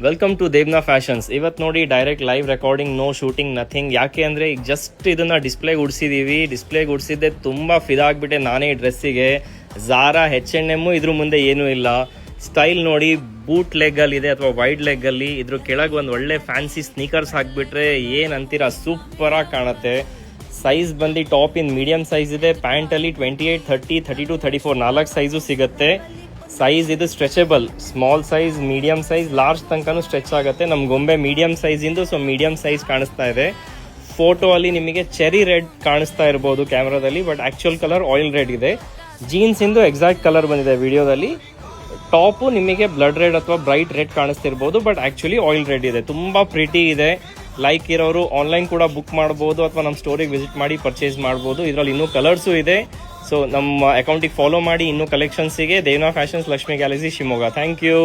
Welcome to ದೇವ್ನಾ fashions. ಇವತ್ತು ನೋಡಿ direct live recording, no shooting, nothing. ಯಾಕೆ ಅಂದರೆ ಈಗ ಜಸ್ಟ್ ಇದನ್ನು ಡಿಸ್ಪ್ಲೇಗೆ ಉಡ್ಸಿದ್ದೀವಿ. ಡಿಸ್ಪ್ಲೇಗೆ ಉಡ್ಸಿದ್ದೆ ತುಂಬ ಫಿದಾಗ್ಬಿಟ್ಟೆ ನಾನೇ ಈ ಡ್ರೆಸ್ಸಿಗೆ. ಝಾರಾ H&M ಇದ್ರ ಮುಂದೆ ಏನೂ ಇಲ್ಲ. ಸ್ಟೈಲ್ ನೋಡಿ, ಬೂಟ್ ಲೆಗ್ಗಲ್ಲಿದೆ ಅಥವಾ ವೈಡ್ ಲೆಗ್ಗಲ್ಲಿ. ಇದ್ರ ಕೆಳಗೆ ಒಂದು ಒಳ್ಳೆ ಫ್ಯಾನ್ಸಿ ಸ್ನೀಕರ್ಸ್ ಹಾಕಿಬಿಟ್ರೆ ಏನಂತೀರ, ಸೂಪರಾಗಿ ಕಾಣುತ್ತೆ. ಸೈಜ್ ಬಂದು ಟಾಪ್ ಇನ್ ಮೀಡಿಯಮ್ ಸೈಜ್ ಇದೆ. ಪ್ಯಾಂಟಲ್ಲಿ 28, 30, 32, 34 4 ಸೈಜು ಸಿಗುತ್ತೆ. ಸೈಜ್ ಇದು stretchable, small size, medium size, large ತನಕನೂ ಸ್ಟ್ರೆಚ್ ಆಗುತ್ತೆ. ನಮ್ಮ ಗೊಂಬೆ ಮೀಡಿಯಮ್ ಸೈಜಿಂದು, ಸೊ ಮೀಡಿಯಮ್ ಸೈಜ್ ಕಾಣಿಸ್ತಾ ಇದೆ. ಫೋಟೋ ಅಲ್ಲಿ ನಿಮಗೆ ಚೆರಿ ರೆಡ್ ಕಾಣಿಸ್ತಾ ಇರ್ಬೋದು ಕ್ಯಾಮ್ರಾದಲ್ಲಿ, but actual colour oil red ಇದೆ. ಜೀನ್ಸ್ ಇಂದು ಎಕ್ಸಾಕ್ಟ್ ಕಲರ್ ಬಂದಿದೆ ವಿಡಿಯೋದಲ್ಲಿ. ಟಾಪು ನಿಮಗೆ ಬ್ಲಡ್ ರೆಡ್ ಅಥವಾ ಬ್ರೈಟ್ ರೆಡ್ ಕಾಣಿಸ್ತಿರ್ಬೋದು, ಬಟ್ ಆ್ಯಕ್ಚುಲಿ ಆಯಿಲ್ ರೆಡ್ ಇದೆ. ತುಂಬ ಪ್ರಿಟಿ ಇದೆ. ಲೈಕ್ ಇರೋರು ಆನ್ಲೈನ್ ಕೂಡ ಬುಕ್ ಮಾಡ್ಬೋದು ಅಥವಾ ನಮ್ಮ ಸ್ಟೋರಿಗೆ ವಿಸಿಟ್ ಮಾಡಿ ಪರ್ಚೇಸ್ ಮಾಡ್ಬೋದು. ಇದರಲ್ಲಿ ಇನ್ನೂ ಕಲರ್ಸು ಇದೆ. ಸೊ ನಮ್ಮ ಅಕೌಂಟಿಗೆ ಫಾಲೋ ಮಾಡಿ ಇನ್ನೂ ಕಲೆಕ್ಷನ್ಸಿಗೆ. Devna fashions, Lakshmi galaxy, Shivamogga. Thank you.